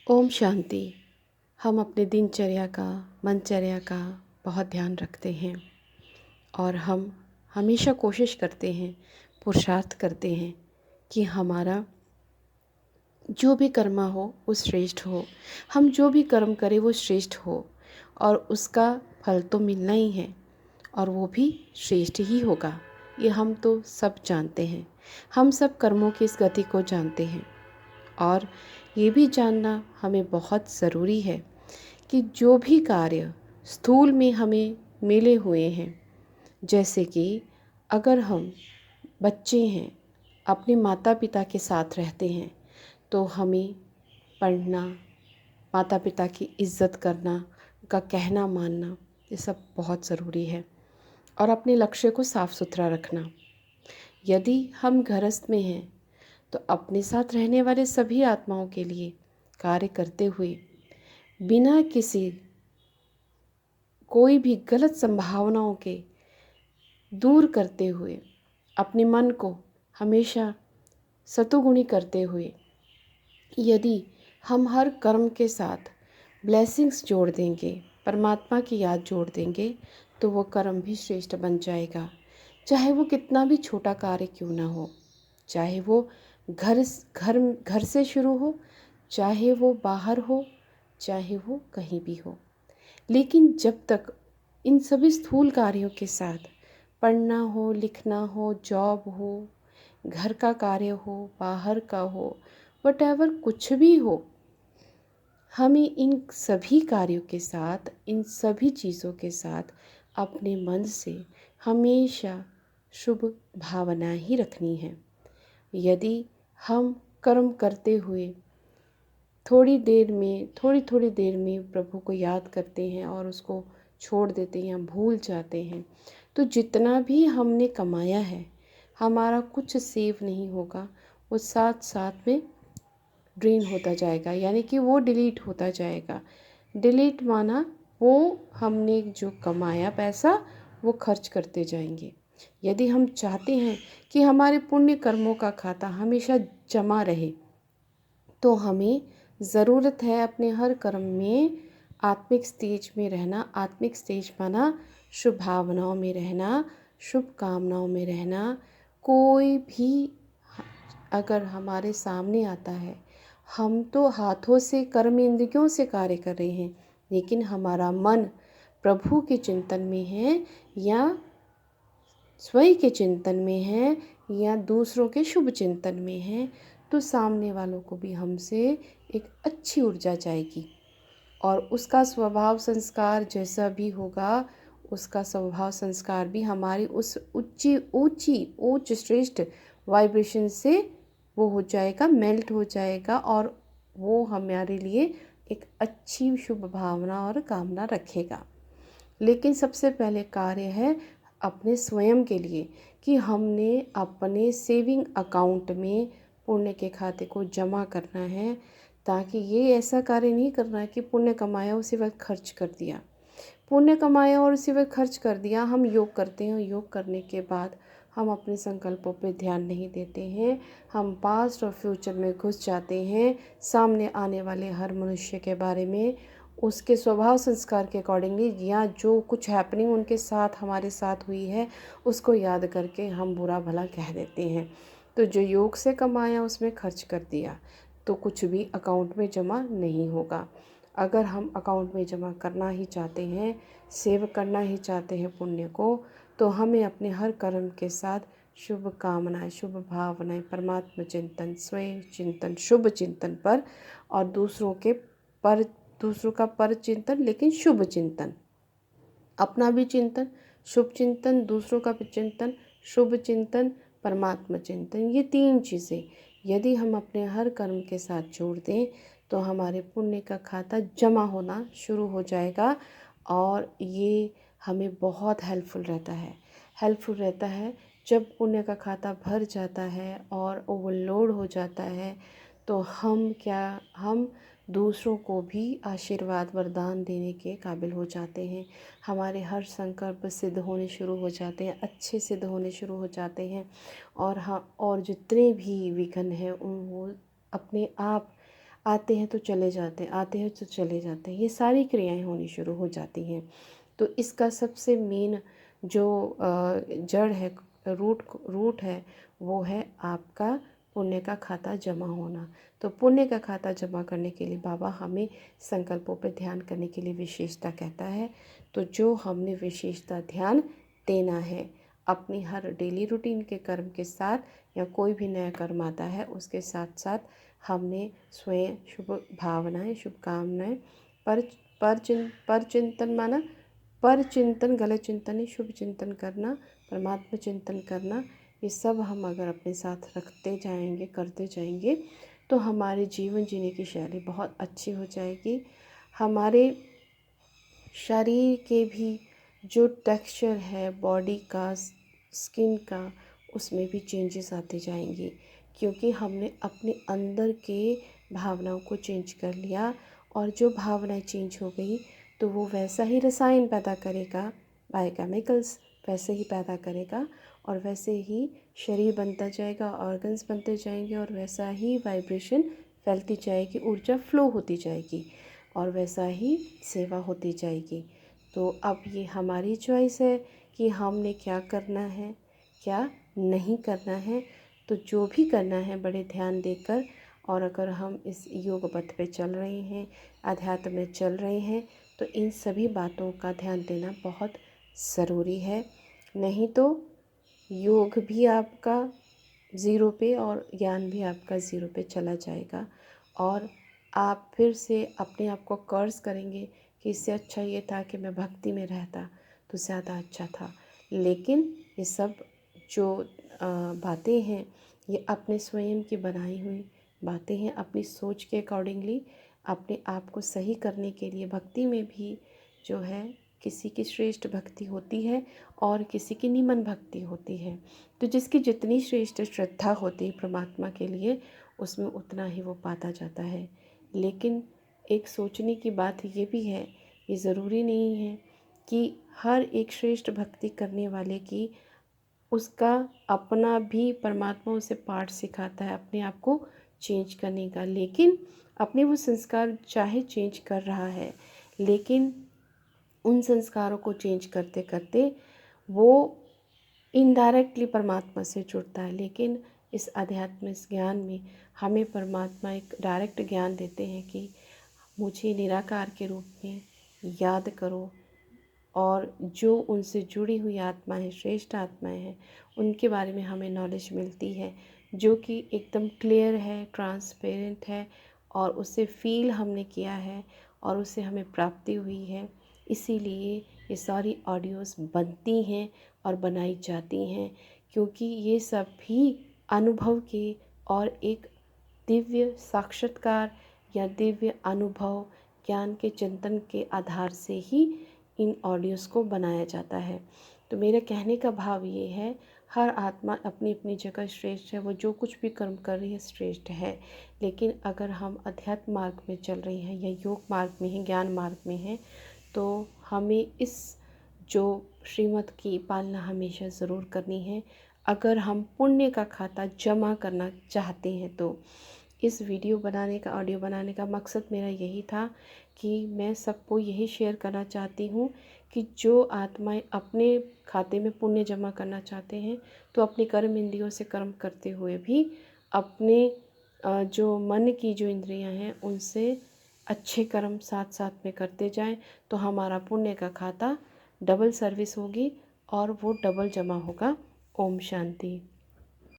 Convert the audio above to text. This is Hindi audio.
ओम शांति। हम अपने दिनचर्या का, मनचर्या का बहुत ध्यान रखते हैं और हम हमेशा कोशिश करते हैं, पुरुषार्थ करते हैं कि हमारा जो भी कर्मा हो वो श्रेष्ठ हो। हम जो भी कर्म करें वो श्रेष्ठ हो और उसका फल तो मिलना ही है और वो भी श्रेष्ठ ही होगा। ये हम तो सब जानते हैं। हम सब कर्मों की इस गति को जानते हैं और ये भी जानना हमें बहुत ज़रूरी है कि जो भी कार्य स्थूल में हमें मिले हुए हैं, जैसे कि अगर हम बच्चे हैं, अपने माता पिता के साथ रहते हैं, तो हमें पढ़ना, माता पिता की इज़्ज़त करना, उनका कहना मानना, ये सब बहुत ज़रूरी है। और अपने लक्ष्य को साफ सुथरा रखना। यदि हम गृहस्थ में हैं तो अपने साथ रहने वाले सभी आत्माओं के लिए कार्य करते हुए बिना किसी कोई भी गलत संभावनाओं के दूर करते हुए अपने मन को हमेशा सतुगुणी करते हुए यदि हम हर कर्म के साथ ब्लेसिंग्स जोड़ देंगे, परमात्मा की याद जोड़ देंगे, तो वो कर्म भी श्रेष्ठ बन जाएगा। चाहे वो कितना भी छोटा कार्य क्यों ना हो, चाहे वो घर घर घर से शुरू हो, चाहे वो बाहर हो, चाहे वो कहीं भी हो। लेकिन जब तक इन सभी स्थूल कार्यों के साथ पढ़ना हो, लिखना हो, जॉब हो, घर का कार्य हो, बाहर का हो, वटेवर कुछ भी हो, हमें इन सभी कार्यों के साथ, इन सभी चीज़ों के साथ अपने मन से हमेशा शुभ भावना ही रखनी है। यदि हम कर्म करते हुए थोड़ी थोड़ी देर में प्रभु को याद करते हैं और उसको छोड़ देते हैं या भूल जाते हैं, तो जितना भी हमने कमाया है हमारा कुछ सेव नहीं होगा, वो साथ साथ में ड्रेन होता जाएगा, यानी कि वो डिलीट होता जाएगा। डिलीट माना वो हमने जो कमाया पैसा वो खर्च करते जाएंगे। यदि हम चाहते हैं कि हमारे पुण्य कर्मों का खाता हमेशा जमा रहे, तो हमें ज़रूरत है अपने हर कर्म में आत्मिक स्टेज में रहना। आत्मिक स्टेज माना शुभ भावनाओं में रहना, शुभ कामनाओं में रहना। कोई भी अगर हमारे सामने आता है, हम तो हाथों से कर्म इंद्रियों से कार्य कर रहे हैं, लेकिन हमारा मन प्रभु के चिंतन में है या स्वयं के चिंतन में है या दूसरों के शुभ चिंतन में है, तो सामने वालों को भी हमसे एक अच्छी ऊर्जा जाएगी और उसका स्वभाव संस्कार जैसा भी होगा, उसका स्वभाव संस्कार भी हमारी उस उच्च श्रेष्ठ वाइब्रेशन से वो हो जाएगा, मेल्ट हो जाएगा और वो हमारे लिए एक अच्छी शुभ भावना और कामना रखेगा। लेकिन सबसे पहले कार्य है अपने स्वयं के लिए कि हमने अपने सेविंग अकाउंट में पुण्य के खाते को जमा करना है, ताकि ये ऐसा कार्य नहीं करना है कि पुण्य कमाया उसी वक्त खर्च कर दिया। पुण्य कमाया और उसी वक्त खर्च कर दिया। हम योग करते हैं, योग करने के बाद हम अपने संकल्पों पे ध्यान नहीं देते हैं, हम पास्ट और फ्यूचर में घुस जाते हैं, सामने आने वाले हर मनुष्य के बारे में उसके स्वभाव संस्कार के अकॉर्डिंगली या जो कुछ हैपनिंग उनके साथ हमारे साथ हुई है उसको याद करके हम बुरा भला कह देते हैं। तो जो योग से कमाया उसमें खर्च कर दिया तो कुछ भी अकाउंट में जमा नहीं होगा। अगर हम अकाउंट में जमा करना ही चाहते हैं, सेव करना ही चाहते हैं पुण्य को, तो हमें अपने हर कर्म के साथ शुभ कामनाएं, शुभ भावनाएं, परमात्मा चिंतन, स्वयं चिंतन, शुभ चिंतन पर और दूसरों का पर चिंतन, लेकिन शुभ चिंतन, अपना भी चिंतन, शुभ चिंतन, दूसरों का भी चिंतन, शुभ चिंतन, परमात्मा चिंतन। ये तीन चीज़ें यदि हम अपने हर कर्म के साथ जोड़ दें तो हमारे पुण्य का खाता जमा होना शुरू हो जाएगा और ये हमें बहुत हेल्पफुल रहता है। जब पुण्य का खाता भर जाता है और ओवरलोड हो जाता है तो हम दूसरों को भी आशीर्वाद वरदान देने के काबिल हो जाते हैं। हमारे हर संकल्प सिद्ध होने शुरू हो जाते हैं, अच्छे सिद्ध होने शुरू हो जाते हैं और जितने भी विघ्न हैं वो अपने आप आते हैं तो चले जाते हैं, आते हैं तो चले जाते हैं, ये सारी क्रियाएं होनी शुरू हो जाती हैं। तो इसका सबसे मेन जो जड़ है, रूट है, वो है आपका पुण्य का खाता जमा होना। तो पुण्य का खाता जमा करने के लिए बाबा हमें संकल्पों पर ध्यान करने के लिए विशेषता कहता है। तो जो हमने विशेषता ध्यान देना है अपनी हर डेली रूटीन के कर्म के साथ, या कोई भी नया कर्म आता है उसके साथ साथ हमने स्वयं शुभ भावनाएं, शुभकामनाएं, पर चिंतन माना पर चिंतन, गलत चिंतन नहीं, शुभ चिंतन करना, परमात्मा चिंतन करना, ये सब हम अगर अपने साथ रखते जाएंगे, करते जाएंगे, तो हमारे जीवन जीने की शैली बहुत अच्छी हो जाएगी। हमारे शरीर के भी जो टेक्सचर है बॉडी का, स्किन का, उसमें भी चेंजेस आते जाएंगे, क्योंकि हमने अपने अंदर के भावनाओं को चेंज कर लिया। और जो भावनाएं चेंज हो गई तो वो वैसा ही रसायन पैदा करेगा, बायोकेमिकल्स वैसे ही पैदा करेगा, और वैसे ही शरीर बनता जाएगा, ऑर्गन्स बनते जाएंगे, और वैसा ही वाइब्रेशन फैलती जाएगी, ऊर्जा फ्लो होती जाएगी, और वैसा ही सेवा होती जाएगी। तो अब ये हमारी चॉइस है कि हमने क्या करना है, क्या नहीं करना है। तो जो भी करना है बड़े ध्यान देकर, और अगर हम इस योग पथ पे चल रहे हैं, अध्यात्म में चल रहे हैं, तो इन सभी बातों का ध्यान देना बहुत ज़रूरी है। नहीं तो योग भी आपका ज़ीरो पे और ज्ञान भी आपका ज़ीरो पे चला जाएगा, और आप फिर से अपने आप को कर्ज करेंगे कि इससे अच्छा ये था कि मैं भक्ति में रहता तो ज़्यादा अच्छा था। लेकिन ये सब जो बातें हैं ये अपने स्वयं की बनाई हुई बातें हैं, अपनी सोच के अकॉर्डिंगली अपने आप को सही करने के लिए। भक्ति में भी जो है किसी की श्रेष्ठ भक्ति होती है और किसी की निमन भक्ति होती है। तो जिसकी जितनी श्रेष्ठ श्रद्धा होती है परमात्मा के लिए, उसमें उतना ही वो पाता जाता है। लेकिन एक सोचने की बात ये भी है, ये ज़रूरी नहीं है कि हर एक श्रेष्ठ भक्ति करने वाले की उसका अपना भी परमात्मा उसे पाठ सिखाता है अपने आप को चेंज करने का। लेकिन अपने वो संस्कार चाहे चेंज कर रहा है, लेकिन उन संस्कारों को चेंज करते करते वो इनडायरेक्टली परमात्मा से जुड़ता है। लेकिन इस अध्यात्म, इस ज्ञान में हमें परमात्मा एक डायरेक्ट ज्ञान देते हैं कि मुझे निराकार के रूप में याद करो, और जो उनसे जुड़ी हुई आत्माएं, श्रेष्ठ आत्माएं हैं, उनके बारे में हमें नॉलेज मिलती है, जो कि एकदम क्लियर है, ट्रांसपेरेंट है, और उसे फील हमने किया है और उससे हमें प्राप्ति हुई है। इसीलिए ये सारी ऑडियोज़ बनती हैं और बनाई जाती हैं, क्योंकि ये सब भी अनुभव के और एक दिव्य साक्षात्कार या दिव्य अनुभव, ज्ञान के चिंतन के आधार से ही इन ऑडियोज़ को बनाया जाता है। तो मेरे कहने का भाव ये है, हर आत्मा अपनी अपनी जगह श्रेष्ठ है, वो जो कुछ भी कर्म कर रही है श्रेष्ठ है। लेकिन अगर हम अध्यात्म मार्ग में चल रहे हैं या योग मार्ग में हैं, ज्ञान मार्ग में हैं, तो हमें इस जो श्रीमत की पालना हमेशा ज़रूर करनी है। अगर हम पुण्य का खाता जमा करना चाहते हैं तो इस वीडियो बनाने का, ऑडियो बनाने का मकसद मेरा यही था कि मैं सबको यही शेयर करना चाहती हूँ कि जो आत्माएं अपने खाते में पुण्य जमा करना चाहते हैं, तो अपने कर्म इंद्रियों से कर्म करते हुए भी अपने जो मन की जो इंद्रियां हैं उनसे अच्छे कर्म साथ साथ में करते जाएं, तो हमारा पुण्य का खाता डबल सर्विस होगी और वो डबल जमा होगा। ओम शांति।